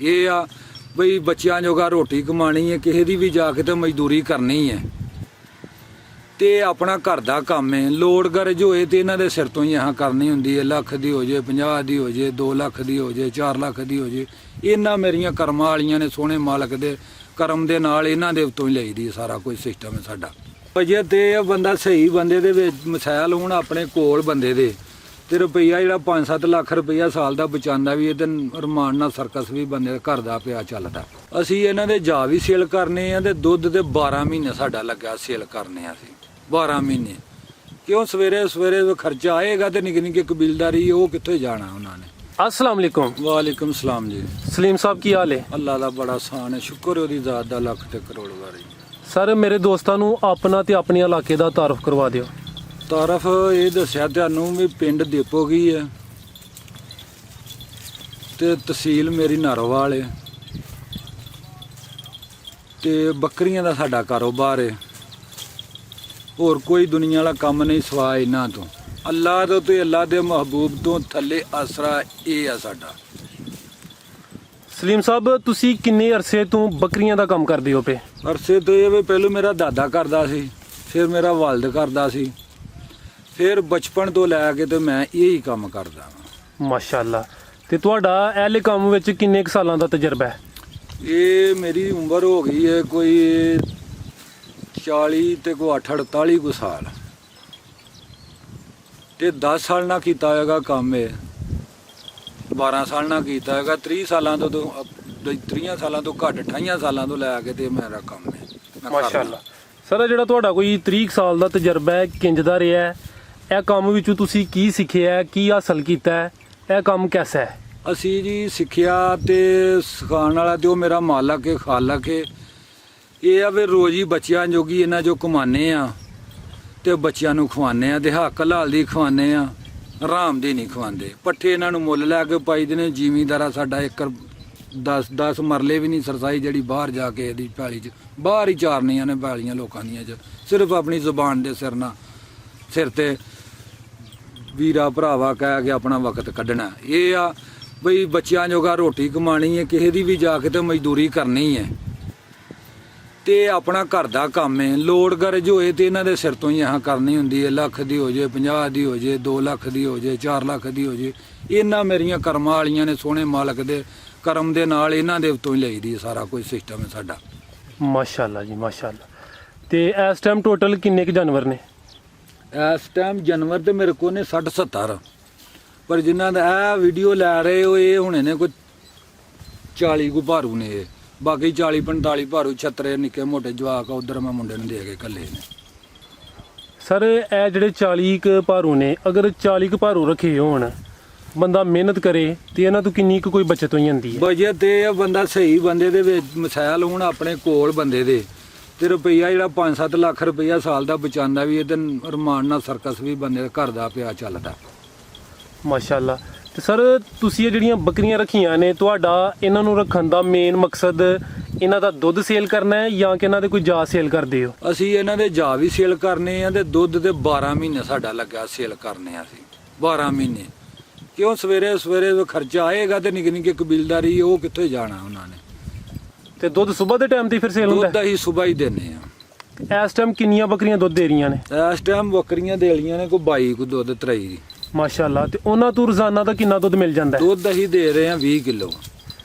ਇਹ ਆ ਬਈ ਬੱਚਿਆਂ ਜੋਗਾ ਰੋਟੀ ਕਮਾਣੀ ਹੈ, ਕਿਸੇ ਦੀ ਵੀ ਜਾ ਕੇ ਤੇ ਮਜ਼ਦੂਰੀ ਕਰਨੀ ਹੈ ਤੇ ਆਪਣਾ ਘਰ ਦਾ ਕੰਮ ਹੈ। ਲੋੜ ਗਰਜ ਹੋਏ ਤੇ ਇਹਨਾਂ ਦੇ ਸਿਰ ਤੋਂ ਹੀ ਆਹ ਕਰਨੀ ਹੁੰਦੀ ਹੈ। ਲੱਖ ਦੀ ਹੋ ਜੇ, 50 ਦੀ ਹੋ ਜੇ, 2 ਲੱਖ ਦੀ ਹੋ ਜੇ, 4 ਲੱਖ ਦੀ ਹੋ ਜੇ। ਇਹਨਾਂ ਮੇਰੀਆਂ ਕਰਮਾਂ ਵਾਲੀਆਂ ਨੇ, ਸੋਹਣੇ ਮਾਲਕ ਦੇ ਕਰਮ ਦੇ ਨਾਲ ਇਹਨਾਂ ਦੇ ਉੱਤੋਂ ਹੀ ਲਈਦੀ ਸਾਰਾ ਕੁਝ ਸਿਸਟਮ ਹੈ ਸਾਡਾ। ਜੇ ਤੇ ਇਹ ਬੰਦਾ ਸਹੀ ਬੰਦੇ ਦੇ ਵਿੱਚ ਮਸੈਲ ਹੋਣ ਆਪਣੇ ਕੋਲ ਬੰਦੇ ਦੇ ਤੇ ਰੁਪਈਆ ਜਿਹੜਾ 5-7 ਲੱਖ ਰੁਪਈਆ ਸਾਲ ਦਾ ਬਚਾਉਂਦਾ ਵੀ ਇਹਦੇ ਰਮਾਨ ਨਾਲ ਸਰਕਸ ਵੀ ਬੰਦੇ ਦਾ ਘਰ ਦਾ ਪਿਆ ਚੱਲਦਾ। ਅਸੀਂ ਇਹਨਾਂ ਦੇ ਜਾ ਵੀ ਸੇਲ ਕਰਨੇ ਆ ਤੇ ਦੁੱਧ ਤੇ 12 ਮਹੀਨੇ ਸਾਡਾ ਲੱਗਾ ਸੇਲ ਕਰਨੇ ਆ ਅਸੀਂ 12 ਮਹੀਨੇ। ਕਿਉਂ ਸਵੇਰੇ ਸਵੇਰੇ ਖਰਚਾ ਆਏਗਾ ਤੇ ਨਿੱਕੀ ਨਿੱਕੀ ਕਬੀਲਦਾਰੀ ਉਹ ਕਿੱਥੇ ਜਾਣਾ ਉਹਨਾਂ ਨੇ। अस्सलाम वालेकुम। वालेकुम सलाम जी। सलीम साहब की हाल है? अल्लाह का बड़ा आसान है, शुक्र है ਉਹਦੀ ਜ਼ਾਤ ਦਾ ਲੱਖ ਤੇ ਕਰੋੜ ਵਾਰੀ। सर मेरे दोस्तों ਨੂੰ ਆਪਣਾ ਤੇ ਆਪਣੇ ਇਲਾਕੇ ਦਾ ਤਾਰਫ ਕਰਵਾ ਦਿਓ। ਤਾਰਫ ਇਹ ਦੱਸਿਆ ਤੁਹਾਨੂੰ ਵੀ ਪਿੰਡ ਦੀਪੋਗੀ ਹੈ ਤੇ ਤਹਿਸੀਲ ਮੇਰੀ ਨਾਰੋਵਾਲ ਹੈ ਤੇ ਬੱਕਰੀਆਂ ਦਾ ਸਾਡਾ ਕਾਰੋਬਾਰ ਹੈ। ਹੋਰ ਕੋਈ ਦੁਨੀਆ ਵਾਲਾ ਕੰਮ ਨਹੀਂ ਸਵਾਏ ਇਹਨਾਂ ਤੋਂ। ਅੱਲਾਹ ਤੋਂ ਤੇ ਅੱਲਾਹ ਦੇ ਮਹਬੂਬ ਤੋਂ ਥੱਲੇ ਆਸਰਾ ਇਹ ਆ ਸਾਡਾ। ਸਲੀਮ ਸਾਹਿਬ ਤੁਸੀਂ ਕਿੰਨੇ ਅਰਸੇ ਤੋਂ ਬੱਕਰੀਆਂ ਦਾ ਕੰਮ ਕਰਦੇ ਹੋ ਪਏ? ਅਰਸੇ ਤੋਂ ਇਹ ਵੀ ਪਹਿਲੋਂ ਮੇਰਾ ਦਾਦਾ ਕਰਦਾ ਸੀ, ਫਿਰ ਮੇਰਾ ਵਾਲਿਦ ਕਰਦਾ ਸੀ, ਫਿਰ ਬਚਪਨ ਤੋਂ ਲੈ ਕੇ ਤੇ ਮੈਂ ਇਹੀ ਕੰਮ ਕਰਦਾ ਹਾਂ। ਮਾਸ਼ਾਅੱਲਾ। ਤੇ ਤੁਹਾਡਾ ਇਹਲੇ ਕੰਮ ਵਿੱਚ ਕਿੰਨੇ ਕੁ ਸਾਲਾਂ ਦਾ ਤਜਰਬਾ ਹੈ? ਇਹ ਮੇਰੀ ਉਮਰ ਹੋ ਗਈ ਹੈ ਕੋਈ 40 ਤੇ ਕੋਈ 48 ਕੁ ਸਾਲ ਤੇ 10 ਸਾਲ ਨਾਲ ਕੀਤਾ ਹੋਏਗਾ ਕੰਮ ਇਹ, 12 ਸਾਲ ਨਾਲ ਕੀਤਾ ਹੋਏਗਾ। 30 ਸਾਲਾਂ ਤੋਂ 30 ਸਾਲਾਂ ਤੋਂ ਘੱਟ 28 ਸਾਲਾਂ ਤੋਂ ਲੈ ਕੇ ਤੇ ਮੇਰਾ ਕੰਮ ਹੈ। ਮਾਸ਼ਾਅੱਲਾ। ਸਰ ਜਿਹੜਾ ਤੁਹਾਡਾ ਕੋਈ 30 ਸਾਲ ਦਾ ਤਜਰਬਾ ਹੈ ਕਿੰਜ ਦਾ ਰਿਹਾ ਹੈ? ਇਹ ਕੰਮ ਵਿੱਚੋਂ ਤੁਸੀਂ ਕੀ ਸਿੱਖਿਆ ਹੈ, ਕੀ ਹਾਸਲ ਕੀਤਾ ਹੈ, ਇਹ ਕੰਮ ਕਿਹਦਾ ਹੈ? ਅਸੀਂ ਜੀ ਸਿੱਖਿਆ ਤੇ ਸਿਖਾਉਣ ਵਾਲਾ ਤੇ ਉਹ ਮੇਰਾ ਮਾਲਕ ਹੈ, ਖਾਲਕ ਹੈ। ਇਹ ਆ ਵੀ ਰੋਜ਼ ਹੀ ਬੱਚਿਆਂ ਜੋਗੀ ਇਹਨਾਂ ਜੋ ਕਮਾਨੇ ਆ ਤੇ ਬੱਚਿਆਂ ਨੂੰ ਖਵਾਉਂਦੇ ਆ ਤੇ ਹੱਕ ਹਲਾਲ ਦੀ ਖਵਾਉਂਦੇ ਆ, ਆਰਾਮ ਦੀ ਨਹੀਂ ਖਵਾਉਂਦੇ। ਪੱਠੇ ਇਹਨਾਂ ਨੂੰ ਮੁੱਲ ਲੈ ਕੇ ਪਾਈਦੇ ਨੇ। ਜ਼ਿਮੀਂਦਾਰਾ ਸਾਡਾ 10 ਮਰਲੇ ਵੀ ਨਹੀਂ ਸਰਸਾਈ ਜਿਹੜੀ ਬਾਹਰ ਜਾ ਕੇ ਇਹਦੀ ਪੈਲੀ 'ਚ ਬਾਹਰ ਹੀ ਚਾਰਨੀਆਂ ਨੇ ਪੈਲੀਆਂ ਲੋਕਾਂ ਦੀਆਂ 'ਚ, ਸਿਰਫ ਆਪਣੀ ਜ਼ੁਬਾਨ ਦੇ ਸਿਰ ਤੇ ਵੀਰਾ ਭਰਾਵਾ ਕਹਿ ਕੇ ਆਪਣਾ ਵਕਤ ਕੱਢਣਾ। ਇਹ ਆ ਬਈ ਬੱਚਿਆਂ ਜੋਗਾ ਰੋਟੀ ਕਮਾਣੀ ਹੈ, ਕਿਸੇ ਦੀ ਵੀ ਜਾ ਕੇ ਤੇ ਮਜ਼ਦੂਰੀ ਕਰਨੀ ਹੈ ਤੇ ਆਪਣਾ ਘਰ ਦਾ ਕੰਮ ਹੈ। ਲੋੜ ਗਰਜ ਹੋਏ ਤੇ ਇਹਨਾਂ ਦੇ ਸਿਰ ਤੋਂ ਹੀ ਆਹ ਕਰਨੀ ਹੁੰਦੀ ਹੈ। ਲੱਖ ਦੀ ਹੋ ਜੇ, 50 ਦੀ ਹੋ ਜੇ, 2 ਲੱਖ ਦੀ ਹੋ ਜੇ, 4 ਲੱਖ ਦੀ ਹੋ ਜੇ। ਇਹਨਾਂ ਮੇਰੀਆਂ ਕਰਮਾਂ ਵਾਲੀਆਂ ਨੇ, ਸੋਹਣੇ ਮਾਲਕ ਦੇ ਕਰਮ ਦੇ ਨਾਲ ਇਹਨਾਂ ਦੇ ਉੱਤੋਂ ਹੀ ਲਈਦੀ ਸਾਰਾ ਕੁਝ ਸਿਸਟਮ ਹੈ ਸਾਡਾ। ਮਾਸ਼ਾਅੱਲਾ ਜੀ ਮਾਸ਼ਾਅੱਲਾ। ਤੇ ਇਸ ਟਾਈਮ ਟੋਟਲ ਕਿੰਨੇ ਕੁ ਜਾਨਵਰ ਨੇ? ਇਸ ਟਾਈਮ ਜਾਨਵਰ ਤੇ ਮੇਰੇ ਕੋਲ ਨੇ 60-70, ਪਰ ਜਿਨ੍ਹਾਂ ਦਾ ਇਹ ਵੀਡੀਓ ਲੈ ਰਹੇ ਹੋ ਇਹ ਹੁਣੇ ਨੇ ਕੋਈ 40 ਕੁ ਭਾਰੂ ਨੇ। ਇਹ ਬਾਕੀ 40-45 ਭਾਰੂ ਛੱਤਰੇ ਨਿੱਕੇ ਮੋਟੇ ਜਵਾਕ ਉਧਰ ਮੈਂ ਮੁੰਡੇ ਨੂੰ ਦੇ ਕੇ ਕੱਲੇ ਨੇ। ਸਰ ਇਹ ਜਿਹੜੇ 40 ਕੁ ਭਾਰੂ ਨੇ, ਅਗਰ 40 ਕੁ ਭਾਰੂ ਰੱਖੇ ਹੋਣ, ਬੰਦਾ ਮਿਹਨਤ ਕਰੇ ਤੇ ਇਹਨਾਂ ਤੋਂ ਕਿੰਨੀ ਕੁ ਕੋਈ ਬਚਤ ਹੋ ਜਾਂਦੀ ਹੈ? ਬਜਟ ਤੇ ਇਹ ਬੰਦਾ ਸਹੀ ਬੰਦੇ ਦੇ ਵਿੱਚ ਮਸੈਲ ਹੋਣ ਆਪਣੇ ਕੋਲ ਬੰਦੇ ਦੇ ਤੇ ਰੁਪਈਆ ਜਿਹੜਾ 5-7 ਲੱਖ ਰੁਪਈਆ ਸਾਲ ਦਾ ਬਚਾਉਂਦਾ ਵੀ ਇਹਦੇ ਰਮਾਨ ਨਾਲ ਸਰਕਸ ਵੀ ਬੰਦੇ ਦਾ ਘਰ ਦਾ ਪਿਆ ਚੱਲਦਾ। ਮਾਸ਼ਾਅੱਲਾ। ਤੇ ਸਰ ਤੁਸੀਂ ਇਹ ਜਿਹੜੀਆਂ ਬੱਕਰੀਆਂ ਰੱਖੀਆਂ ਨੇ, ਤੁਹਾਡਾ ਇਹਨਾਂ ਨੂੰ ਰੱਖਣ ਦਾ ਮੇਨ ਮਕਸਦ ਇਹਨਾਂ ਦਾ ਦੁੱਧ ਸੇਲ ਕਰਨਾ ਹੈ ਜਾਂ ਕਿ ਇਹਨਾਂ ਦੇ ਕੋਈ ਜਾ ਸੇਲ ਕਰਦੇ ਹੋ? ਅਸੀਂ ਇਹਨਾਂ ਦੇ ਜਾ ਵੀ ਸੇਲ ਕਰਨੇ ਆ ਤੇ ਦੁੱਧ ਤੇ 12 ਮਹੀਨੇ ਸਾਡਾ ਲੱਗਾ ਸੇਲ ਕਰਨੇ ਆ ਅਸੀਂ 12 ਮਹੀਨੇ। ਕਿਉਂ ਸਵੇਰੇ ਸਵੇਰੇ ਖਰਚਾ ਆਏਗਾ ਤੇ ਨਿੱਕੀ ਨਿੱਕੀ ਕਬੀਲਦਾਰੀ ਉਹ ਕਿੱਥੇ ਜਾਣਾ ਉਹਨਾਂ ਨੇ। ਤੇ ਦੁੱਧ ਸਵੇਰ ਦੇ ਟਾਈਮ ਤੇ ਫਿਰ ਸੇਲ ਹੁੰਦਾ? ਦੁੱਧ ਅਸੀਂ ਸਵੇਰ ਹੀ ਦਿੰਨੇ ਆ। ਇਸ ਟਾਈਮ ਕਿੰਨੀਆਂ ਬੱਕਰੀਆਂ ਦੁੱਧ ਦੇ ਰਹੀਆਂ ਨੇ? ਇਸ ਟਾਈਮ ਬੱਕਰੀਆਂ ਦੇ ਰਹੀਆਂ ਨੇ ਕੋਈ 22 ਕੁ ਦੁੱਧ 23 ਦੀ। ਮਾਸ਼ਾਅੱਲਾ। ਤੇ ਉਹਨਾਂ ਤੋਂ ਰੋਜ਼ਾਨਾ ਦਾ ਕਿੰਨਾ ਦੁੱਧ ਮਿਲ ਜਾਂਦਾ ਹੈ? ਦੁੱਧ ਅਸੀਂ ਦੇ ਰਹੇ ਆ 20 ਕਿਲੋ।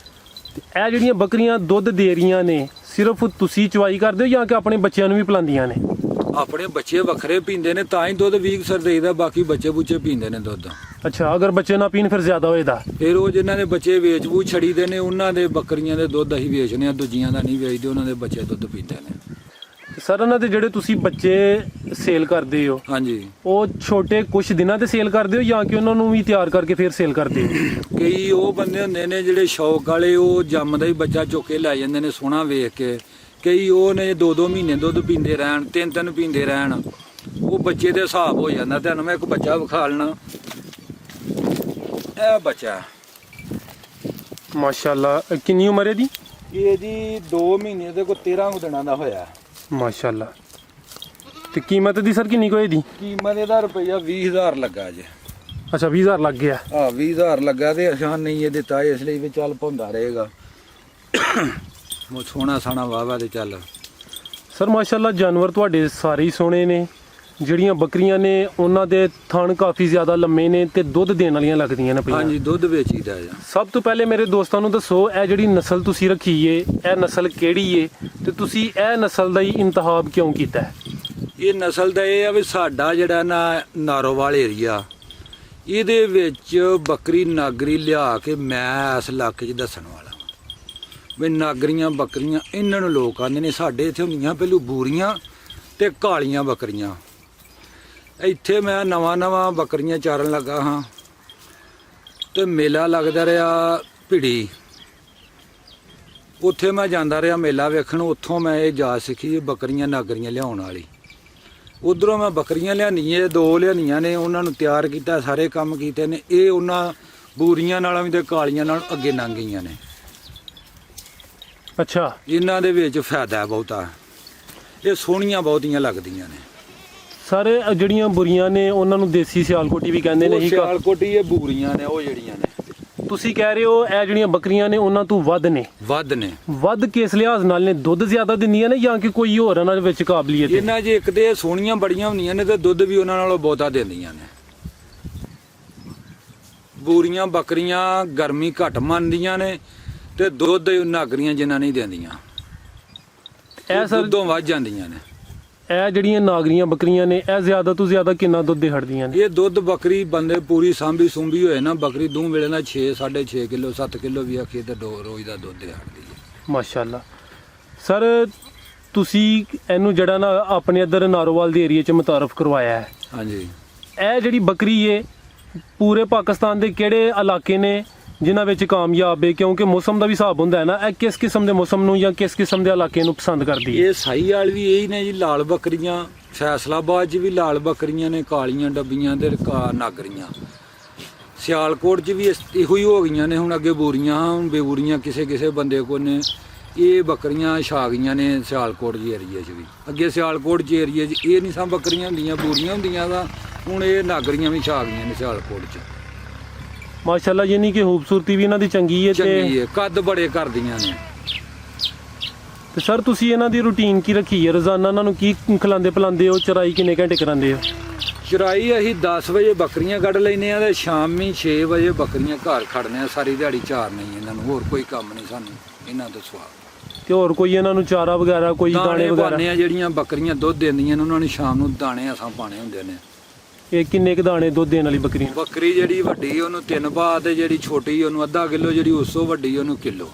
ਤੇ ਇਹ ਜਿਹੜੀਆਂ ਬੱਕਰੀਆਂ ਦੁੱਧ ਦੇ ਰਹੀਆਂ ਨੇ, ਸਿਰਫ ਤੁਸੀਂ ਚਵਾਈ ਕਰਦੇ ਹੋ ਜਾਂ ਕਿ ਆਪਣੇ ਬੱਚਿਆਂ ਨੂੰ ਵੀ ਪਿਲਾਉਂਦੀਆਂ ਨੇ? ਆਪਣੇ ਬੱਚੇ ਵੱਖਰੇ ਪੀਂਦੇ ਨੇ ਤਾਂ ਹੀ ਦੁੱਧ 20 ਸਰ ਦੇਈਦਾ, ਬਾਕੀ ਬੱਚੇ ਬੁੱਚੇ ਪੀਂਦੇ ਨੇ ਦੁੱਧ। ਅੱਛਾ, ਅਗਰ ਬੱਚੇ ਨਾ ਪੀਣ ਫਿਰ ਜ਼ਿਆਦਾ ਹੋਏਦਾ? ਫਿਰ ਉਹ ਜਿਨ੍ਹਾਂ ਦੇ ਬੱਚੇ ਵੇਚ ਬੂ ਛੜੀਦੇ ਨੇ ਉਹਨਾਂ ਦੇ ਬੱਕਰੀਆਂ ਦੇ ਦੁੱਧ ਅਸੀਂ ਵੇਚਨੇ ਆ, ਦੂਜੀਆਂ ਦਾ ਨਹੀਂ ਵੇਚਦੇ, ਉਹਨਾਂ ਦੇ ਬੱਚੇ ਦੁੱਧ ਪੀਂਦੇ ਨੇ। ਸਰ ਉਹਨਾਂ ਦੇ ਜਿਹੜੇ ਤੁਸੀਂ ਬੱਚੇ ਸੇਲ ਕਰਦੇ ਹੋ, ਹਾਂਜੀ, ਉਹ ਛੋਟੇ ਕੁਝ ਦਿਨਾਂ ਤੇ ਸੇਲ ਕਰਦੇ ਹੋ ਜਾਂ ਕਿ ਉਹਨਾਂ ਨੂੰ ਵੀ ਤਿਆਰ ਕਰਕੇ ਫਿਰ ਸੇਲ ਕਰਦੇ ਹੋ? ਕਈ ਉਹ ਬੰਦੇ ਹੁੰਦੇ ਨੇ ਜਿਹੜੇ ਸ਼ੌਕ ਵਾਲੇ, ਉਹ ਜੰਮਦਾ ਹੀ ਬੱਚਾ ਚੁੱਕ ਕੇ ਲੈ ਜਾਂਦੇ ਨੇ ਸੋਹਣਾ ਵੇਖ ਕੇ। ਕਈ ਉਹ ਨੇ 2-2 ਮਹੀਨੇ ਦੁੱਧ ਪੀਂਦੇ ਰਹਿਣ, 3-3 ਪੀਂਦੇ ਰਹਿਣ, ਉਹ ਬੱਚੇ ਦੇ ਹਿਸਾਬ ਹੋ ਜਾਂਦਾ। ਤੁਹਾਨੂੰ ਮੈਂ ਇੱਕ ਬੱਚਾ ਵਿਖਾ ਲੈਣਾ, ਇਹ ਬੱਚਾ ਮਾਸ਼ਾਅੱਲਾ। ਕਿੰਨੀ ਉਮਰ ਹੈ ਦੀ? ਇਹਦੀ 2 ਮਹੀਨੇ ਦੇ ਕੋਈ 13 ਕੁ ਦਿਨਾਂ ਦਾ ਹੋਇਆ। ਮਾਸ਼ਾਅੱਲਾ। ਤੇ ਕੀਮਤ ਦੀ ਸਰ ਕਿੰਨੀ ਕੋਈ ਦੀ? ਕੀਮਤ ਇਹਦਾ ਰੁਪਈਆ 20,000 ਲੱਗਾ ਜੇ। ਅੱਛਾ 20,000 ਲੱਗ ਗਿਆ? 20,000 ਲੱਗਾ ਤੇ ਆਸਾਨ ਨਹੀਂ ਇਹ ਦਿੱਤਾ, ਇਸ ਲਈ ਵੀ ਚੱਲ ਪਾਉਂਦਾ ਰਹੇਗਾ। ਸੋਹਣਾ ਸਾਣਾ ਵਾਵਾ ਤੇ ਚੱਲ। ਸਰ ਮਾਸ਼ਾਅੱਲਾ ਜਾਨਵਰ ਤੁਹਾਡੇ ਸਾਰੇ ਹੀ ਸੋਹਣੇ ਨੇ। ਜਿਹੜੀਆਂ ਬੱਕਰੀਆਂ ਨੇ ਉਹਨਾਂ ਦੇ ਥਣ ਕਾਫੀ ਜ਼ਿਆਦਾ ਲੰਮੇ ਨੇ ਤੇ ਦੁੱਧ ਦੇਣ ਵਾਲੀਆਂ ਲੱਗਦੀਆਂ ਨੇ ਪਈਆਂ। ਹਾਂਜੀ ਦੁੱਧ ਵੇਚੀਦਾ ਆ। ਸਭ ਤੋਂ ਪਹਿਲੇ ਮੇਰੇ ਦੋਸਤਾਂ ਨੂੰ ਦੱਸੋ, ਇਹ ਜਿਹੜੀ ਨਸਲ ਤੁਸੀਂ ਰੱਖੀ ਏ ਇਹ ਨਸਲ ਕਿਹੜੀ ਏ ਤੇ ਤੁਸੀਂ ਇਹ ਨਸਲ ਦਾ ਹੀ ਇੰਤਖਾਬ ਕਿਉਂ ਕੀਤਾ ਹੈ? ਇਹ ਨਸਲ ਦਾ ਇਹ ਆ ਵੀ ਸਾਡਾ ਜਿਹੜਾ ਨਾ ਨਾਰੋਵਾਲ ਏਰੀਆ, ਇਹਦੇ ਵਿੱਚ ਬੱਕਰੀ ਨਾਗਰੀ ਲਿਆ ਕੇ ਮੈਂ ਇਸ ਇਲਾਕੇ 'ਚ ਦੱਸਣ ਵਾਲਾ ਵੀ ਨਾਗਰੀਆਂ ਬੱਕਰੀਆਂ ਇਹਨਾਂ ਨੂੰ ਲੋਕ ਆਉਂਦੇ ਨੇ। ਸਾਡੇ ਇੱਥੇ ਹੁੰਦੀਆਂ ਪਹਿਲੂ ਬੂਰੀਆਂ ਤੇ ਕਾਲੀਆਂ ਬੱਕਰੀਆਂ। ਇੱਥੇ ਮੈਂ ਨਵਾਂ ਬੱਕਰੀਆਂ ਚਾਰਨ ਲੱਗਾ ਹਾਂ ਤੇ ਮੇਲਾ ਲੱਗਦਾ ਰਿਹਾ ਭਿੜੀ, ਉੱਥੇ ਮੈਂ ਜਾਂਦਾ ਰਿਹਾ ਮੇਲਾ ਵੇਖਣ। ਉੱਥੋਂ ਮੈਂ ਇਹ ਜਾ ਸਿੱਖੀ ਬੱਕਰੀਆਂ ਨਾਗਰੀਆਂ ਲਿਆਉਣ ਵਾਲੀ। ਉਧਰੋਂ ਮੈਂ ਬੱਕਰੀਆਂ ਲਿਆਂਦੀਆਂ, 2 ਲਿਆਂਦੀਆਂ ਨੇ, ਉਹਨਾਂ ਨੂੰ ਤਿਆਰ ਕੀਤਾ, ਸਾਰੇ ਕੰਮ ਕੀਤੇ ਨੇ। ਇਹ ਉਹਨਾਂ ਬੂਰੀਆਂ ਨਾਲੋਂ ਵੀ ਤੇ ਕਾਲੀਆਂ ਨਾਲ ਅੱਗੇ ਲੰਘ ਗਈਆਂ ਨੇ। ਅੱਛਾ, ਇਹਨਾਂ ਦੇ ਵਿੱਚ ਫਾਇਦਾ ਹੈ ਬਹੁਤਾ, ਇਹ ਸੋਹਣੀਆਂ ਬਹੁਤੀਆਂ ਲੱਗਦੀਆਂ ਨੇ। ਸਰ ਜਿਹੜੀਆਂ ਬੁਰੀਆਂ ਨੇ ਉਹਨਾਂ ਨੂੰ ਦੇਸੀ ਸਿਆਲਕੋਟੀ ਵੀ ਕਹਿੰਦੇ ਨੇ। ਉਹ ਸਿਆਲਕੋਟੀ ਇਹ ਬੂਰੀਆਂ ਨੇ ਉਹ ਜਿਹੜੀਆਂ ਨੇ। ਤੁਸੀਂ ਕਹਿ ਰਹੇ ਹੋ ਇਹ ਜਿਹੜੀਆਂ ਬੱਕਰੀਆਂ ਨੇ ਉਹਨਾਂ ਤੋਂ ਵੱਧ ਨੇ? ਵੱਧ ਕਿਸ ਲਿਹਾਜ਼ ਨਾਲ ਨੇ? ਦੁੱਧ ਜ਼ਿਆਦਾ ਦਿੰਦੀਆਂ ਨੇ ਜਾਂ ਕਿ ਕੋਈ ਹੋਰ ਇਹਨਾਂ ਦੇ ਵਿੱਚ ਕਾਬਲੀਅਤ ਹੈ? ਇਹਨਾਂ 'ਚ ਇੱਕ ਤੇ ਸੋਹਣੀਆਂ ਬੜੀਆਂ ਹੁੰਦੀਆਂ ਨੇ ਤੇ ਦੁੱਧ ਵੀ ਉਹਨਾਂ ਨਾਲੋਂ ਬਹੁਤਾ ਦਿੰਦੀਆਂ ਨੇ। ਬੂਰੀਆਂ ਬੱਕਰੀਆਂ ਗਰਮੀ ਘੱਟ ਮੰਨਦੀਆਂ ਨੇ ਤੇ ਦੁੱਧ ਨਾਗਰੀਆਂ ਜਿੰਨਾ ਨਹੀਂ ਦਿੰਦੀਆਂ। ਇਹ ਸਰ ਦੁੱਧੋਂ ਵੱਧ ਜਾਂਦੀਆਂ ਨੇ। ਇਹ ਜਿਹੜੀਆਂ ਨਾਗਰੀਆਂ ਬੱਕਰੀਆਂ ਨੇ ਇਹ ਜ਼ਿਆਦਾ ਤੋਂ ਜ਼ਿਆਦਾ ਕਿੰਨਾ ਦੁੱਧ ਦੇ ਹੜਦੀਆਂ ਨੇ? ਇਹ ਦੁੱਧ ਬੱਕਰੀ ਬੰਦੇ ਪੂਰੀ ਸਾਂਭੀ ਸੁੰਭੀ ਹੋਏ ਨਾ, ਬੱਕਰੀ ਦੂ ਵੇਲੇ ਨਾਲ 6 6.5 ਕਿਲੋ 7 ਕਿਲੋ ਵੀ ਆਖੀ ਤੇ ਰੋਜ਼ ਦਾ ਦੁੱਧ ਦੇ ਹੜਦੀ ਹੈ। ਮਾਸ਼ਾਅੱਲਾ। ਸਰ ਤੁਸੀਂ ਇਹਨੂੰ ਜਿਹੜਾ ਨਾ ਆਪਣੇ ਇੱਧਰ ਨਾਰੋਵਾਲ ਦੇ ਏਰੀਏ 'ਚ ਮੁਤਾਰਫ ਕਰਵਾਇਆ ਹੈ। ਹਾਂਜੀ। ਇਹ ਜਿਹੜੀ ਬੱਕਰੀ ਏ ਪੂਰੇ ਪਾਕਿਸਤਾਨ ਦੇ ਕਿਹੜੇ ਇਲਾਕੇ ਨੇ ਜਿਨ੍ਹਾਂ ਵਿੱਚ ਕਾਮਯਾਬ ਹੈ? ਕਿਉਂਕਿ ਮੌਸਮ ਦਾ ਵੀ ਹਿਸਾਬ ਹੁੰਦਾ ਹੈ ਨਾ, ਇਹ ਕਿਸ ਕਿਸਮ ਦੇ ਮੌਸਮ ਨੂੰ ਜਾਂ ਕਿਸ ਕਿਸਮ ਦੇ ਇਲਾਕੇ ਨੂੰ ਪਸੰਦ ਕਰਦੀ ਹੈ? ਇਹ ਸਹੀ ਵਾਲ ਵੀ ਇਹੀ ਨੇ ਜੀ, ਲਾਲ ਬੱਕਰੀਆਂ। ਫੈਸਲਾਬਾਦ 'ਚ ਵੀ ਲਾਲ ਬੱਕਰੀਆਂ ਨੇ, ਕਾਲੀਆਂ ਡੱਬੀਆਂ ਤੇ ਨਾਗਰੀਆਂ। ਸਿਆਲਕੋਟ 'ਚ ਵੀ ਇਹੋ ਹੀ ਹੋ ਗਈਆਂ ਨੇ ਹੁਣ। ਅੱਗੇ ਬੂਰੀਆਂ, ਹੁਣ ਬੇਬੂਰੀਆਂ ਕਿਸੇ ਬੰਦੇ ਕੋਲ ਨੇ। ਇਹ ਬੱਕਰੀਆਂ ਛਾ ਗਈਆਂ ਨੇ ਸਿਆਲਕੋਟ ਜੀ ਏਰੀਏ 'ਚ ਵੀ। ਅੱਗੇ ਸਿਆਲਕੋਟ 'ਚ ਏਰੀਏ 'ਚ ਇਹ ਨਹੀਂ ਸਭ ਬੱਕਰੀਆਂ ਹੁੰਦੀਆਂ, ਬੂਰੀਆਂ ਹੁੰਦੀਆਂ ਦਾ। ਹੁਣ ਇਹ ਨਾਗਰੀਆਂ ਵੀ ਛਾ ਗਈਆਂ ਨੇ ਸਿਆਲਕੋਟ 'ਚ। ਮਾਸ਼ਾਅੱਲਾ, ਯਾਨੀ ਕਿ ਖੂਬਸੂਰਤੀ ਵੀ ਇਹਨਾਂ ਦੀ ਚੰਗੀ ਹੈ ਚੰਗੀ ਹੈ, ਕੱਦ ਬੜੇ ਕਰਦੀਆਂ ਨੇ। ਤੇ ਸਰ ਤੁਸੀਂ ਇਹਨਾਂ ਦੀ ਰੂਟੀਨ ਕੀ ਰੱਖੀ ਹੈ? ਰੋਜ਼ਾਨਾ ਇਹਨਾਂ ਨੂੰ ਕੀ ਖਿਲਾਉਂਦੇ ਪਿਲਾਉਂਦੇ ਹੋ? ਚਰਾਈ ਕਿੰਨੇ ਘੰਟੇ ਕਰਾਉਂਦੇ ਹੋ? ਚਰਾਈ ਅਸੀਂ 10 ਵਜੇ ਬੱਕਰੀਆਂ ਕੱਢ ਲੈਨੇ ਆ ਤੇ ਸ਼ਾਮੀ 6 ਵਜੇ ਬੱਕਰੀਆਂ ਘਰ ਖੜਨੇ ਆ। ਸਾਰੀ ਦਿਹਾੜੀ ਚਾਰਨਾ ਹੀ ਇਹਨਾਂ ਨੂੰ, ਹੋਰ ਕੋਈ ਕੰਮ ਨਹੀਂ ਸਾਨੂੰ ਇਹਨਾਂ ਤੋਂ ਸਵਾ। ਤੇ ਹੋਰ ਕੋਈ ਇਹਨਾਂ ਨੂੰ ਚਾਰਾ ਵਗੈਰਾ, ਕੋਈ ਦਾਣੇ ਵਗੈਰਾ? ਪਾਉਂਦੇ ਆ, ਜਿਹੜੀਆਂ ਬੱਕਰੀਆਂ ਦੁੱਧ ਦਿੰਦੀਆਂ ਨੇ ਉਹਨਾਂ ਨੂੰ ਸ਼ਾਮ ਨੂੰ ਦਾਣੇ ਅਸਾਂ ਪਾਣੇ ਹੁੰਦੇ ਨੇ। ਇਹ ਕਿੰਨੇ ਕੁ ਦਾਣੇ ਦੁੱਧ ਦੇਣ ਵਾਲੀ ਬੱਕਰੀ? ਬੱਕਰੀ ਜਿਹੜੀ ਵੱਡੀ ਉਹਨੂੰ 3 ਪਾ ਤੇ ਜਿਹੜੀ ਛੋਟੀ ਉਹਨੂੰ ਅੱਧਾ ਕਿਲੋ, ਜਿਹੜੀ ਉਸ ਤੋਂ ਵੱਡੀ ਉਹਨੂੰ ਕਿਲੋ।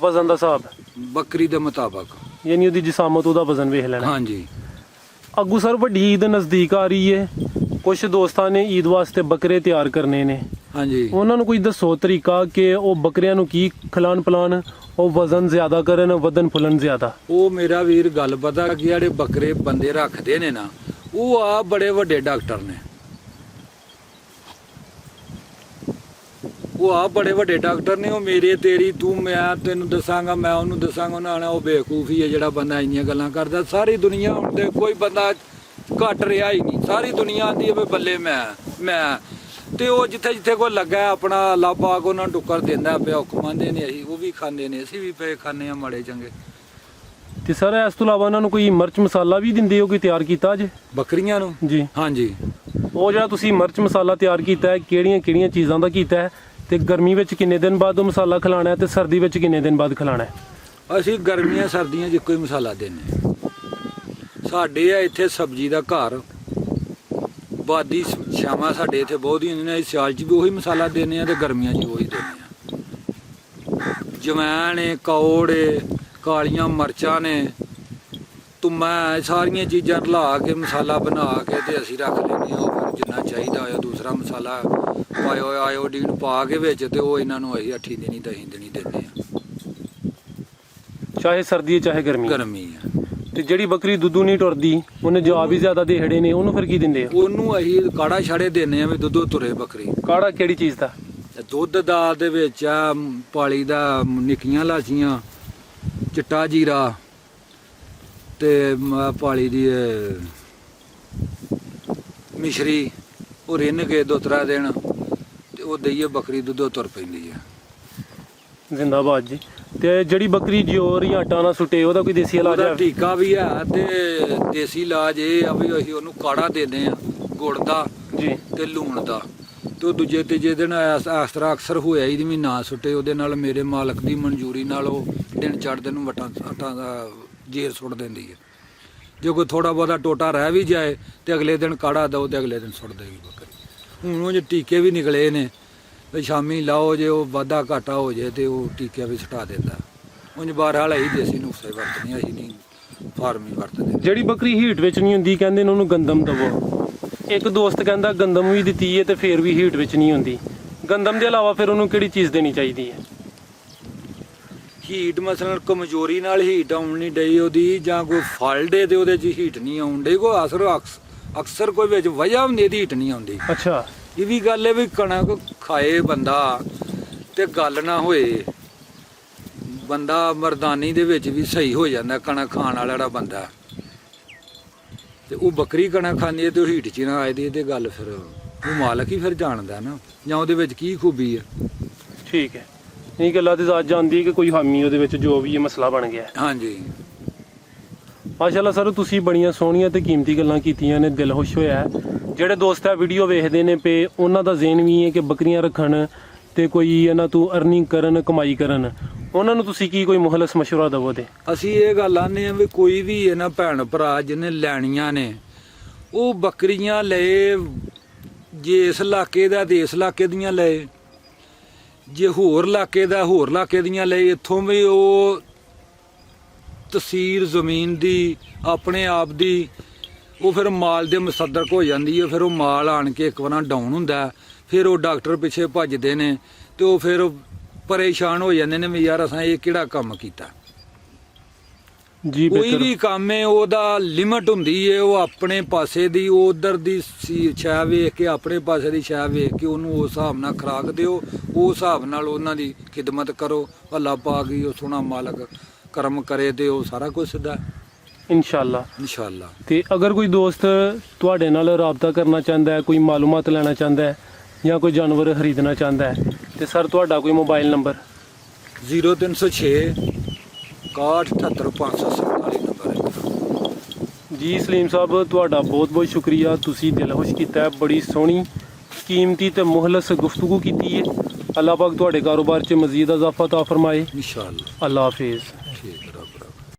ਵਜ਼ਨ ਦਾ ਹਿਸਾਬ ਬੱਕਰੀ ਦੇ ਮੁਤਾਬਕ, ਯਾਨੀ ਉਹਦੀ ਜਿਸਾਮਤ, ਉਹਦਾ ਵਜ਼ਨ ਵੇਖ ਲੈਣਾ। ਹਾਂਜੀ। ਅੱਗੂ ਸਰ ਵੱਡੀ ਈਦ ਨਜ਼ਦੀਕ ਆ ਰਹੀ ਹੈ, ਕੁਝ ਦੋਸਤਾਂ ਨੇ ਈਦ ਵਾਸਤੇ ਬੱਕਰੇ ਤਿਆਰ ਕਰਨੇ ਨੇ। ਹਾਂਜੀ। ਉਹਨਾਂ ਨੂੰ ਕੋਈ ਦੱਸੋ ਤਰੀਕਾ ਕਿ ਉਹ ਬੱਕਰੀਆਂ ਨੂੰ ਕੀ ਖਿਲਾਣ ਪਿਲਾਣ, ਉਹ ਵਜ਼ਨ ਜ਼ਿਆਦਾ ਕਰਨ, ਵਧਣ ਫੁੱਲਣ ਜ਼ਿਆਦਾ? ਉਹ ਮੇਰਾ ਵੀਰ ਗੱਲ ਪਤਾ ਕਿ ਜਿਹੜੇ ਬੱਕਰੇ ਬੰਦੇ ਰੱਖਦੇ ਨੇ ਨਾ, ਉਹ ਆ ਬੜੇ ਵੱਡੇ ਡਾਕਟਰ ਨੇ। ਉਹ ਆ ਬੜੇ ਵੱਡੇ ਡਾਕਟਰ ਨੇ। ਉਹ ਮੇਰੇ ਤੇਰੀ ਤੂੰ ਮੈਂ ਤੈਨੂੰ ਦੱਸਾਂਗਾ, ਮੈਂ ਉਹਨੂੰ ਦੱਸਾਂਗਾ, ਉਹਨਾਂ ਨੇ ਉਹ ਬੇਵਕੂਫੀ ਹੈ ਜਿਹੜਾ ਬੰਦਾ ਇੰਨੀਆਂ ਗੱਲਾਂ ਕਰਦਾ। ਸਾਰੀ ਦੁਨੀਆ ਹੁਣ ਤੇ ਕੋਈ ਬੰਦਾ ਘੱਟ ਰਿਹਾ ਹੀ ਨਹੀਂ। ਸਾਰੀ ਦੁਨੀਆ ਆਂਦੀ ਹੈ ਵੀ ਬੱਲੇ ਮੈਂ ਤੇ ਉਹ ਜਿੱਥੇ ਕੋਈ ਲੱਗਾ ਆਪਣਾ ਅੱਲਾ ਪਾਕ ਉਹਨਾਂ ਨੂੰ ਟੁੱਕਰ ਦਿੰਦਾ ਪਿਆ। ਉਹ ਕਮਾਉਂਦੇ ਨੇ, ਅਸੀਂ ਉਹ ਵੀ ਖਾਂਦੇ ਨੇ, ਅਸੀਂ ਵੀ ਪਏ ਖਾਂਦੇ ਆ ਮਾੜੇ ਚੰਗੇ। ਤੇ ਸਰ ਇਸ ਤੋਂ ਇਲਾਵਾ ਉਹਨਾਂ ਨੂੰ ਕੋਈ ਮਿਰਚ ਮਸਾਲਾ ਵੀ ਦਿੰਦੇ ਹੋ, ਕੋਈ ਤਿਆਰ ਕੀਤਾ ਜੇ ਬੱਕਰੀਆਂ ਨੂੰ? ਜੀ ਹਾਂਜੀ। ਉਹ ਜਿਹੜਾ ਤੁਸੀਂ ਮਿਰਚ ਮਸਾਲਾ ਤਿਆਰ ਕੀਤਾ ਹੈ, ਕਿਹੜੀਆਂ ਚੀਜ਼ਾਂ ਦਾ ਕੀਤਾ ਹੈ ਤੇ ਗਰਮੀ ਵਿੱਚ ਕਿੰਨੇ ਦਿਨ ਬਾਅਦ ਉਹ ਮਸਾਲਾ ਖਿਲਾਣਾ ਹੈ ਤੇ ਸਰਦੀ ਵਿੱਚ ਕਿੰਨੇ ਦਿਨ ਬਾਅਦ ਖਿਲਾਣਾ ਹੈ? ਅਸੀਂ ਗਰਮੀਆਂ ਸਰਦੀਆਂ 'ਚ ਇੱਕੋ ਹੀ ਮਸਾਲਾ ਦਿੰਦੇ। ਸਾਡੇ ਆ ਇੱਥੇ ਸਬਜ਼ੀ ਦਾ ਘਰ, ਬਾਦੀ ਛਾਵਾਂ ਸਾਡੇ ਇੱਥੇ ਬਹੁਤ ਹੀ ਹੁੰਦੀਆਂ ਨੇ। ਸਿਆਲ 'ਚ ਵੀ ਉਹੀ ਮਸਾਲਾ ਦਿੰਦੇ ਆ ਤੇ ਗਰਮੀਆਂ 'ਚ ਉਹੀ ਦਿੰਦੇ ਆ। ਜਵੈਣ ਏ, ਕੌੜ ਏ, ਕਾਲੀਆਂ ਮਿਰਚਾਂ ਨੇ, ਧੁੰਮਾਂ, ਸਾਰੀਆਂ ਚੀਜ਼ਾਂ ਰਲਾ ਕੇ ਮਸਾਲਾ ਬਣਾ ਕੇ ਤੇ ਅਸੀਂ ਰੱਖ ਲੈਂਦੇ ਹਾਂ। ਉਹ ਫਿਰ ਜਿੰਨਾ ਚਾਹੀਦਾ ਹੋਇਆ ਦੂਸਰਾ ਮਸਾਲਾ ਪਾਇਓ, ਆਇਓਡੀਨ ਪਾ ਕੇ ਵਿੱਚ, ਤੇ ਉਹ ਇਹਨਾਂ ਨੂੰ ਅਸੀਂ 8 ਦਿਨੀ 10 ਦਿਨੀ ਦਿੰਦੇ ਆ, ਚਾਹੇ ਸਰਦੀ ਹੈ ਚਾਹੇ ਗਰਮੀ ਆ। ਤੇ ਜਿਹੜੀ ਬੱਕਰੀ ਦੁੱਧੂ ਨਹੀਂ ਟੁਰਦੀ, ਉਹਨੇ ਜਵਾਬ ਵੀ ਜ਼ਿਆਦਾ ਦੇ ਹੜੇ ਨੇ, ਉਹਨੂੰ ਫਿਰ ਕੀ ਦਿੰਦੇ ਆ? ਉਹਨੂੰ ਅਸੀਂ ਕਾੜਾ ਛਾੜੇ ਦਿੰਦੇ ਆ ਵੀ ਦੁੱਧੋਂ ਤੁਰੇ ਬੱਕਰੀ। ਕਾੜਾ ਕਿਹੜੀ ਚੀਜ਼ ਦਾ? ਦੁੱਧ ਦਾ ਦੇ ਵਿੱਚ ਆ ਪਾਲੀ ਦਾ, ਨਿੱਕੀਆਂ ਲਾਚੀਆਂ, ਚਿੱਟਾ ਜੀਰਾ ਤੇ ਪਾਲੀ ਦੀ ਮਿਸ਼ਰੀ, ਉਹ ਰਿੰਨ ਕੇ 2-3 ਦਿਨ ਤੇ ਉਹ ਦਈਏ ਬੱਕਰੀ ਦੁੱਧੋਂ ਤੁਰ ਪੈਂਦੀ ਆ। ਜ਼ਿੰਦਾਬਾਦ ਜੀ। ਤੇ ਜਿਹੜੀ ਬੱਕਰੀ ਜੋਰ ਜਾਂ ਆਟਾ ਨਾ ਸੁੱਟੇ ਉਹਦਾ ਕੋਈ ਦੇਸੀ ਇਲਾਜ ਉਹਦਾ ਹੈ? ਟੀਕਾ ਵੀ ਹੈ ਤੇ ਦੇਸੀ ਇਲਾਜ ਇਹ ਆ ਵੀ ਅਸੀਂ ਉਹਨੂੰ ਕਾੜਾ ਦਿੰਦੇ ਆ ਗੁੜ ਦਾ ਜੀ ਤੇ ਲੂਣ ਦਾ, ਤੇ ਉਹ ਦੂਜੇ ਤੀਜੇ ਦਿਨ ਇਸ ਤਰ੍ਹਾਂ ਅਕਸਰ ਹੋਇਆ ਹੀ ਵੀ ਨਾ ਸੁੱਟੇ। ਉਹਦੇ ਨਾਲ ਮੇਰੇ ਮਾਲਕ ਦੀ ਮਨਜ਼ੂਰੀ ਨਾਲ ਉਹ ਦਿਨ ਚੜ੍ਹਦੇ ਨੂੰ ਵਟਾਂ ਦਾ ਜੇਰ ਸੁੱਟ ਦਿੰਦੀ ਹੈ। ਜੇ ਕੋਈ ਥੋੜਾ ਬਹੁਤਾ ਟੋਟਾ ਰਹਿ ਵੀ ਜਾਏ ਤੇ ਅਗਲੇ ਦਿਨ ਕਾੜਾ ਦਓ ਤੇ ਅਗਲੇ ਦਿਨ ਸੁੱਟ ਦੇਗੀ ਬੱਕਰੀ। ਹੁਣ ਉਹ ਜੇ ਟੀਕੇ ਵੀ ਨਿਕਲੇ ਨੇ ਵੀ ਸ਼ਾਮੀ ਲਾਓ, ਜੇ ਉਹ ਵਾਧਾ ਘਾਟਾ ਹੋ ਜਾਏ ਤੇ ਉਹ ਟੀਕੇ ਵੀ ਸੁਟਾ ਦਿੰਦਾ। ਉਂਝ ਬਾਹਰ ਵਾਲਾ ਹੀ ਦੇਸੀ ਨੁਸਖੇ ਵਰਤਨੇ, ਅਸੀਂ ਨਹੀਂ ਫਾਰਮੀ ਵਰਤਦੇ। ਜਿਹੜੀ ਬੱਕਰੀ ਹੀਟ ਵਿੱਚ ਨਹੀਂ ਹੁੰਦੀ ਕਹਿੰਦੇ ਨੇ ਉਹਨੂੰ ਗੰਦਮ ਦਵੋ। ਇੱਕ ਦੋਸਤ ਕਹਿੰਦਾ ਗੰਦਮ ਵੀ ਦਿੱਤੀ ਹੈ ਤੇ ਫੇਰ ਵੀ ਹੀਟ ਵਿੱਚ ਨਹੀਂ ਹੁੰਦੀ। ਗੰਦਮ ਦੇ ਇਲਾਵਾ ਫਿਰ ਉਹਨੂੰ ਕਿਹੜੀ ਚੀਜ਼ ਦੇਣੀ ਚਾਹੀਦੀ ਹੈ? ਹੀਟ ਮਸਲਨ ਕਮਜ਼ੋਰੀ ਨਾਲ ਹੀਟ ਆਉਣ ਨਹੀਂ ਡਈ ਉਹਦੀ, ਜਾਂ ਕੋਈ ਫਾਲਡੇ ਤੇ ਉਹਦੇ 'ਚ ਹੀਟ ਨਹੀਂ ਆਉਣ ਡਈ, ਕੋਈ ਅਕਸਰ ਕੋਈ ਵਿੱਚ ਵਜ੍ਹਾ ਹੁੰਦੀ ਇਹਦੀ ਹੀਟ ਨਹੀਂ ਆਉਂਦੀ। ਅੱਛਾ, ਇਹ ਵੀ ਗੱਲ ਹੈ ਵੀ ਕਣਕ ਖਾਏ ਬੰਦਾ ਤੇ ਗੱਲ ਨਾ ਹੋਏ, ਬੰਦਾ ਮਰਦਾਨੀ ਦੇ ਵਿੱਚ ਵੀ ਸਹੀ ਹੋ ਜਾਂਦਾ ਕਣਕ ਖਾਣ ਵਾਲਾ ਜਿਹੜਾ ਬੰਦਾ, ਤੇ ਉਹ ਬੱਕਰੀ ਕਣਕ ਖਾਂਦੀ ਹੈ ਤੇ ਉਹ ਹੀਟ 'ਚ ਨਾ ਆਏ ਦੀ ਤੇ ਗੱਲ ਫਿਰ ਉਹ ਮਾਲਕ ਹੀ ਫਿਰ ਜਾਣਦਾ ਨਾ, ਜਾਂ ਉਹਦੇ ਵਿੱਚ ਕੀ ਖੂਬੀ ਹੈ। ਠੀਕ ਹੈ। ਇਹ ਗੱਲਾਂ ਤੇ ਅੱਜ ਜਾਂਦੀ ਹੈ ਕਿ ਕੋਈ ਹਾਮੀ ਉਹਦੇ ਵਿੱਚ ਜੋ ਵੀ ਇਹ ਮਸਲਾ ਬਣ ਗਿਆ। ਹਾਂਜੀ ਮਾਸ਼ਾਅੱਲਾ ਸਰ, ਤੁਸੀਂ ਬੜੀਆਂ ਸੋਹਣੀਆਂ ਤੇ ਕੀਮਤੀ ਗੱਲਾਂ ਕੀਤੀਆਂ ਨੇ, ਦਿਲ ਖੁਸ਼ ਹੋਇਆ ਹੈ। ਜਿਹੜੇ ਦੋਸਤ ਆ ਵੀਡੀਓ ਵੇਖਦੇ ਨੇ ਪਏ ਉਹਨਾਂ ਦਾ ਜ਼ਿਹਨ ਵੀ ਹੈ ਕਿ ਬੱਕਰੀਆਂ ਰੱਖਣ ਤੇ ਕੋਈ ਇਹਨਾਂ ਤੋਂ ਅਰਨਿੰਗ ਕਰਨ, ਕਮਾਈ ਕਰਨ, ਉਹਨਾਂ ਨੂੰ ਤੁਸੀਂ ਕੀ ਕੋਈ ਮੁਖਲਸ ਮਸ਼ਵਰਾ ਦੇਵੋ? ਤੇ ਅਸੀਂ ਇਹ ਗੱਲ ਆਨੇ ਆ ਵੀ ਕੋਈ ਵੀ ਇਹਨਾਂ ਭੈਣ ਭਰਾ ਜਿਹਨੇ ਲੈਣੀਆਂ ਨੇ ਉਹ ਬੱਕਰੀਆਂ ਲਏ, ਜੇ ਇਸ ਇਲਾਕੇ ਦਾ ਤੇ ਇਸ ਇਲਾਕੇ ਦੀਆਂ ਲਏ, ਜੇ ਹੋਰ ਇਲਾਕੇ ਦਾ ਹੋਰ ਇਲਾਕੇ ਦੀਆਂ ਲਏ। ਇੱਥੋਂ ਵੀ ਉਹ ਤਸੀਰ ਜ਼ਮੀਨ ਦੀ ਆਪਣੇ ਆਪ ਦੀ ਉਹ ਫਿਰ ਮਾਲ ਦੇ ਮੁਸੱਦਕ ਹੋ ਜਾਂਦੀ ਹੈ। ਫਿਰ ਉਹ ਮਾਲ ਆਣ ਕੇ ਇੱਕ ਵਾਰ ਡਾਊਨ ਹੁੰਦਾ, ਫਿਰ ਉਹ ਡਾਕਟਰ ਪਿੱਛੇ ਭੱਜਦੇ ਨੇ ਤੇ ਉਹ ਫਿਰ ਪਰੇਸ਼ਾਨ ਹੋ ਜਾਂਦੇ ਨੇ ਵੀ ਯਾਰ ਅਸਾਂ ਇਹ ਕਿਹੜਾ ਕੰਮ ਕੀਤਾ। ਜੀ ਕੋਈ ਵੀ ਕੰਮ ਹੈ ਉਹਦਾ ਲਿਮਟ ਹੁੰਦੀ ਹੈ, ਉਹ ਆਪਣੇ ਪਾਸੇ ਦੀ ਉਧਰ ਦੀ ਛਾਂ ਵੇਖ ਕੇ, ਆਪਣੇ ਪਾਸੇ ਦੀ ਛਾਂ ਵੇਖ ਕੇ ਉਹਨੂੰ ਉਸ ਹਿਸਾਬ ਨਾਲ ਖੁਰਾਕ ਦਿਓ, ਉਸ ਹਿਸਾਬ ਨਾਲ ਉਹਨਾਂ ਦੀ ਖਿਦਮਤ ਕਰੋ। ਅੱਲਾ ਪਾਕ ਹੀ ਉਹ ਸੋਹਣਾ ਮਾਲਕ ਕਰਮ ਕਰੇ ਤੇ ਉਹ ਸਾਰਾ ਕੁਝ ਸਿੱਧਾ ਇਨਸ਼ਾਅੱਲਾ। ਇਨਸ਼ਾਅੱਲਾ। ਤੇ ਅਗਰ ਕੋਈ ਦੋਸਤ ਤੁਹਾਡੇ ਨਾਲ ਰਾਬਤਾ ਕਰਨਾ ਚਾਹੁੰਦਾ ਹੈ, ਕੋਈ ਮਾਲੂਮਾਤ ਲੈਣਾ ਚਾਹੁੰਦਾ ਹੈ ਜਾਂ ਕੋਈ ਜਾਨਵਰ ਖਰੀਦਣਾ ਚਾਹੁੰਦਾ ਹੈ ਤੇ ਸਰ ਤੁਹਾਡਾ ਕੋਈ ਮੋਬਾਈਲ ਨੰਬਰ? 0306 6178547 ਨੰਬਰ ਹੈ। ਜੀ ਸਲੀਮ ਸਾਹਿਬ, ਤੁਹਾਡਾ ਬਹੁਤ ਬਹੁਤ ਸ਼ੁਕਰੀਆ, ਤੁਸੀਂ ਦਿਲ ਖੁਸ਼ ਕੀਤਾ ਹੈ। ਬੜੀ ਸੋਹਣੀ ਕੀਮਤੀ ਤੇ ਮੁਖਲਸ ਗੁਫ਼ਤਗੂ ਕੀਤੀ ਹੈ। ਅੱਲਾਹ ਪਾਕ ਤੁਹਾਡੇ ਕਾਰੋਬਾਰ 'ਚ ਮਜ਼ੀਦ ਇਜ਼ਾਫਾ ਤਾ ਫਰਮਾਏ। ਇਨਸ਼ਾਅੱਲਾ। ਅੱਲਾਹ ਹਾਫਿਜ਼।